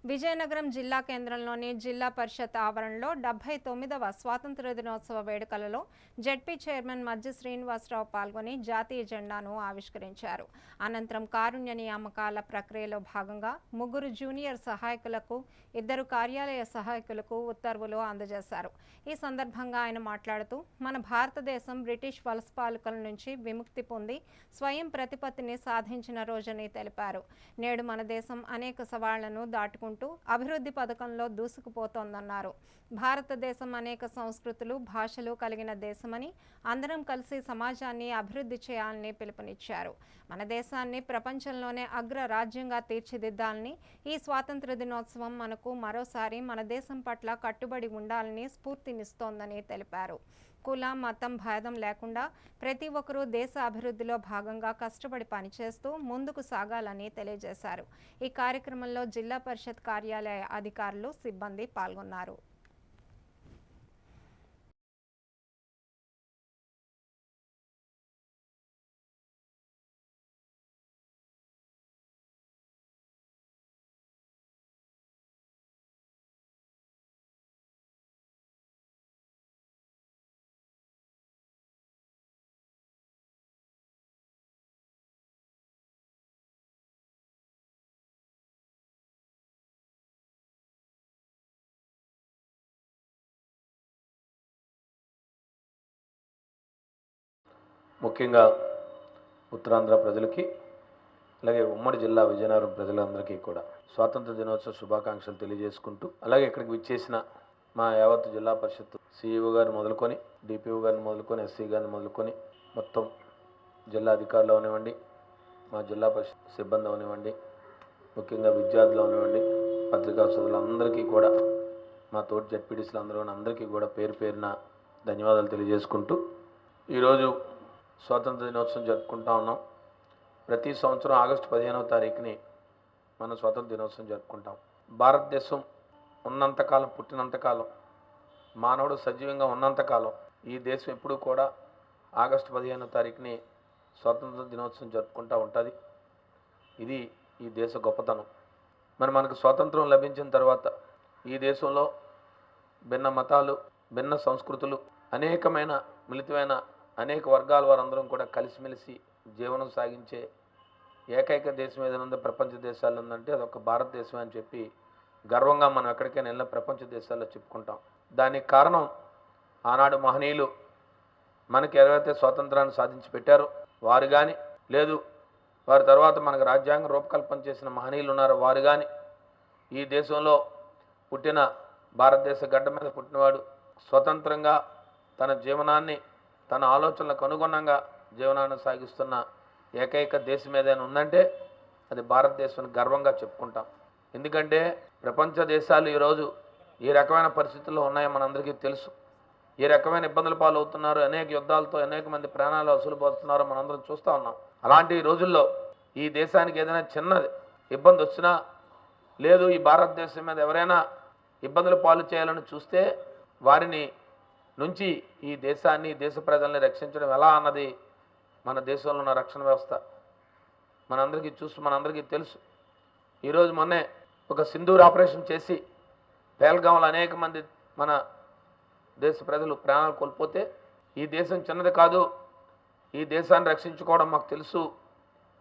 విజయనగరం జిల్లా కేంద్రంలోని జిల్లా పరిషత్ ఆవరణలో 79వ స్వాతంత్ర దినోత్సవ వేడుకలలో జెడ్పీ చైర్మన్ మజ్జి శ్రీనివాసరావు పాల్గొని జాతీయ జెండాను ఆవిష్కరించారు. అనంతరం కారుణ్య నియామకాల ప్రక్రియలో భాగంగా 3 జూనియర్ సహాయకులకు 2 కార్యాలయ సహాయకులకు ఉత్తర్వులు అందజేశారు. ఈ సందర్భంగా ఆయన మాట్లాడుతూ, మన భారతదేశం బ్రిటిష్ వలసపాలకుల నుంచి విముక్తి పొంది స్వయం ప్రతిపత్తిని సాధించిన రోజని తెలిపారు. నేడు మన దేశం అనేక సవాళ్లను దాటుకుంటూ అభివృద్ధి పథకంలో దూసుకుపోతోందన్నారు. భారతదేశం అనేక సంస్కృతులు, భాషలు కలిగిన దేశమని, అందరం కలిసి సమాజాన్ని అభివృద్ధి చేయాలని పిలుపునిచ్చారు. మన దేశాన్ని ప్రపంచంలోనే అగ్ర రాజ్యంగా తీర్చిదిద్దాలని, ఈ స్వాతంత్ర దినోత్సవం మనకు మరోసారి మన దేశం పట్ల కట్టుబడి ఉండాలని స్ఫూర్తినిస్తోందని తెలిపారు. కుల, మతం భేదం లేకుండా ప్రతి ఒక్కరూ దేశ అభివృద్ధిలో భాగంగా కష్టపడి పనిచేస్తూ ముందుకు సాగాలని తెలియజేశారు. ఈ కార్యక్రమంలో జిల్లా పరిషత్ కార్యాలయ అధికారులు, సిబ్బంది పాల్గొన్నారు. ముఖ్యంగా ఉత్తరాంధ్ర ప్రజలకి, అలాగే ఉమ్మడి జిల్లా విజయనగరం ప్రజలందరికీ కూడా స్వాతంత్ర దినోత్సవ శుభాకాంక్షలు తెలియజేసుకుంటూ, అలాగే ఇక్కడికి విచ్చేసిన మా యావత్ జిల్లా పరిషత్ సిఇఓ గారిని మొదలుకొని, డిపిఓ గారిని మొదలుకొని, ఎస్సీ గారిని మొదలుకొని మొత్తం జిల్లా అధికారులు అవనివ్వండి, మా జిల్లా పరిషత్ సిబ్బంది అవనివ్వండి, ముఖ్యంగా విద్యార్థులు అవనివ్వండి, పత్రికా సోదరులందరికీ కూడా, మా తోటి జెడ్పీటీసీలు అందరికీ కూడా పేరు పేరున ధన్యవాదాలు తెలియజేసుకుంటూ, ఈరోజు స్వాతంత్ర దినోత్సవం జరుపుకుంటా ఉన్నాం. ప్రతి సంవత్సరం ఆగస్టు 15వ తారీఖుని మనం స్వాతంత్ర దినోత్సవం జరుపుకుంటాం. భారతదేశం ఉన్నంతకాలం, పుట్టినంతకాలం, మానవుడు సజీవంగా ఉన్నంతకాలం ఈ దేశం ఎప్పుడూ కూడా ఆగస్టు 15వ తారీఖుని స్వాతంత్ర దినోత్సవం జరుపుకుంటూ ఉంటుంది. ఇది ఈ దేశ గొప్పతనం. మనకు స్వాతంత్రం లభించిన తర్వాత ఈ దేశంలో భిన్న మతాలు, భిన్న సంస్కృతులు, అనేకమైన మిళితమైన అనేక వర్గాల వారందరం కూడా కలిసిమెలిసి జీవనం సాగించే ఏకైక దేశం ఏదైనా ఉందో ప్రపంచ దేశాల్లో ఉందంటే అదొక భారతదేశం అని చెప్పి గర్వంగా మనం ఎక్కడికైనా వెళ్ళిన ప్రపంచ దేశాల్లో చెప్పుకుంటాం. దానికి కారణం ఆనాడు మహనీయులు మనకి ఎవరైతే స్వాతంత్రాన్ని సాధించి పెట్టారో వారు కానీ, లేదు వారి తర్వాత మనకు రాజ్యాంగం రూపకల్పన చేసిన మహనీయులు ఉన్నారో వారు కానీ, ఈ దేశంలో పుట్టిన భారతదేశ గడ్డ మీద పుట్టినవాడు స్వతంత్రంగా తన జీవనాన్ని, తన ఆలోచనలకు అనుగుణంగా జీవనాన్ని సాగిస్తున్న ఏకైక దేశం ఏదైనా ఉందంటే అది భారతదేశం గర్వంగా చెప్పుకుంటాం. ఎందుకంటే ప్రపంచ దేశాలు ఈరోజు ఏ రకమైన పరిస్థితుల్లో ఉన్నాయో మనందరికీ తెలుసు. ఏ రకమైన ఇబ్బందుల పాలు అవుతున్నారు, అనేక యుద్ధాలతో అనేక మంది ప్రాణాలు అసలుపోతున్నారో మనందరం చూస్తూ ఉన్నాం. అలాంటి రోజుల్లో ఈ దేశానికి ఏదైనా చిన్న ఇబ్బంది వచ్చినా, లేదు ఈ భారతదేశం మీద ఎవరైనా ఇబ్బందుల పాలు చేయాలని చూస్తే వారిని నుంచి ఈ దేశాన్ని, దేశ ప్రజల్ని రక్షించడం ఎలా అన్నది మన దేశంలో ఉన్న రక్షణ వ్యవస్థ మనందరికీ తెలుసు. ఈరోజు మొన్నే ఒక సింధూర్ ఆపరేషన్ చేసి పేల్గాంలో అనేక మంది మన దేశ ప్రజలు ప్రాణాలు కోల్పోతే, ఈ దేశం చిన్నది కాదు, ఈ దేశాన్ని రక్షించుకోవడం మాకు తెలుసు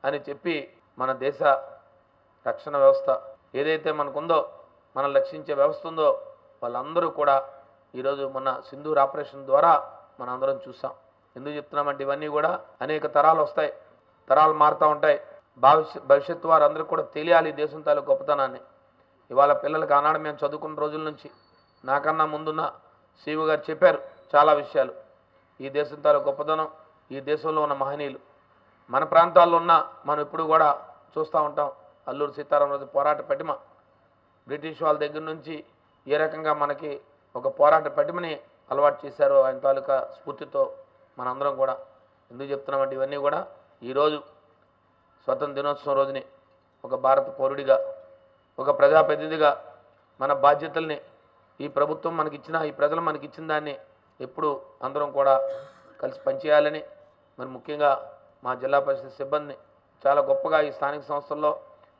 అని చెప్పి మన దేశ రక్షణ వ్యవస్థ ఏదైతే మనకుందో, మనం రక్షించే వ్యవస్థ ఉందో వాళ్ళందరూ కూడా ఈరోజు మన సింధూర్ ఆపరేషన్ ద్వారా మనందరం చూసాం. ఎందుకు చెప్తున్నామంటే ఇవన్నీ కూడా అనేక తరాలు వస్తాయి, తరాలు మారుతూ ఉంటాయి. భవిష్యత్తు వారందరూ కూడా తెలియాలి దేశం తాలూకు గొప్పతనాన్ని. ఇవాళ పిల్లలకి ఆనాడు మేము చదువుకున్న రోజుల నుంచి నాకన్నా ముందున్న సిఇఓ గారు చెప్పారు చాలా విషయాలు. ఈ దేశం తాలూకు గొప్పతనం, ఈ దేశంలో ఉన్న మహనీయులు, మన ప్రాంతాల్లో ఉన్న మనం ఇప్పుడు కూడా చూస్తూ ఉంటాం. అల్లూరి సీతారామరాజు పోరాట పటిమ, బ్రిటిష్ వాళ్ళ దగ్గర నుంచి ఏ రకంగా మనకి ఒక పోరాట పటిమని అలవాటు చేశారో ఆయన తాలూకా స్ఫూర్తితో మనందరం కూడా. ఎందుకు చెప్తున్నామంటే ఇవన్నీ కూడా ఈరోజు స్వతంత్ర దినోత్సవం రోజుని ఒక భారత పౌరుడిగా, ఒక ప్రజాప్రతినిధిగా మన బాధ్యతల్ని ఈ ప్రభుత్వం మనకిచ్చిన, ఈ ప్రజలు మనకిచ్చిన దాన్ని ఎప్పుడు అందరం కూడా కలిసి పనిచేయాలని, మరి ముఖ్యంగా మా జిల్లా పరిషత్ సిబ్బందిని చాలా గొప్పగా ఈ స్థానిక సంస్థల్లో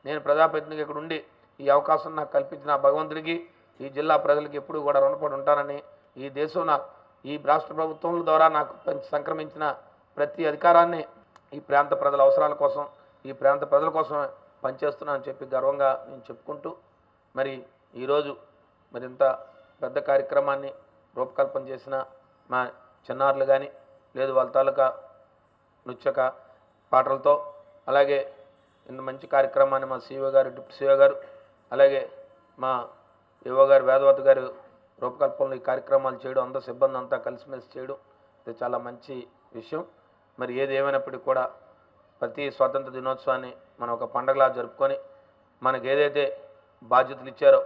నేను ప్రజాప్రతినిధిగా ఇక్కడ ఉండి ఈ అవకాశం నాకు కల్పించిన ఆ భగవంతుడికి, ఈ జిల్లా ప్రజలకి ఎప్పుడూ కూడా రుణపడి ఉంటానని, ఈ దేశం ఈ రాష్ట్ర ప్రభుత్వం ద్వారా నాకు సంక్రమించిన ప్రతి అధికారాన్ని ఈ ప్రాంత ప్రజల అవసరాల కోసం, ఈ ప్రాంత ప్రజల కోసం పనిచేస్తున్నానని చెప్పి గర్వంగా నేను చెప్పుకుంటూ, మరి ఈరోజు మరింత పెద్ద కార్యక్రమాన్ని రూపకల్పన చేసిన మా చిన్నారులు కానీ, లేదు వాళ్ళ తాలూకా నృత్యక పాటలతో, అలాగే ఇంత మంచి కార్యక్రమాన్ని మా సీఓ గారు, డిప్యూటీ సీఓ గారు, అలాగే మా ఈఓ గారు వేదవతి గారు రూపకల్పనలో ఈ కార్యక్రమాలు చేయడం, అందరూ సిబ్బంది అంతా కలిసిమెలిసి చేయడం ఇది చాలా మంచి విషయం. మరి ఏది ఏమైనప్పటికీ కూడా ప్రతి స్వాతంత్ర దినోత్సవాన్ని మనం ఒక పండగలా జరుపుకొని, మనకు ఏదైతే బాధ్యతలు ఇచ్చారో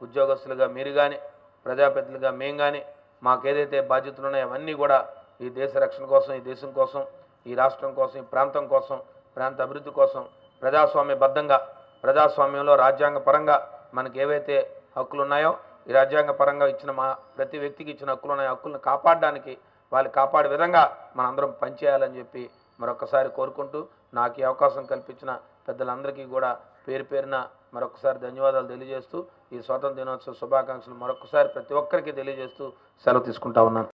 ఉద్యోగస్తులుగా మీరు కానీ, ప్రజాప్రతినిధులుగా మేము కానీ, మాకు ఏదైతే బాధ్యతలు ఉన్నాయో అవన్నీ కూడా ఈ దేశ రక్షణ కోసం, ఈ దేశం కోసం, ఈ రాష్ట్రం కోసం, ఈ ప్రాంతం కోసం, ప్రాంత అభివృద్ధి కోసం ప్రజాస్వామ్యబద్ధంగా, ప్రజాస్వామ్యంలో రాజ్యాంగ పరంగా మనకు ఏవైతే హక్కులు ఉన్నాయో, ఈ రాజ్యాంగ పరంగా ఇచ్చిన మా ప్రతి వ్యక్తికి ఇచ్చిన హక్కులు ఉన్నాయో హక్కులను కాపాడడానికి, వాళ్ళు కాపాడే విధంగా మనందరం పనిచేయాలని చెప్పి మరొకసారి కోరుకుంటూ, నాకు ఈ అవకాశం కల్పించిన పెద్దలందరికీ కూడా పేరు పేరున మరొకసారి ధన్యవాదాలు తెలియజేస్తూ, ఈ స్వాతంత్ర దినోత్సవ శుభాకాంక్షలు మరొకసారి ప్రతి ఒక్కరికి తెలియజేస్తూ సెలవు తీసుకుంటా ఉన్నాను.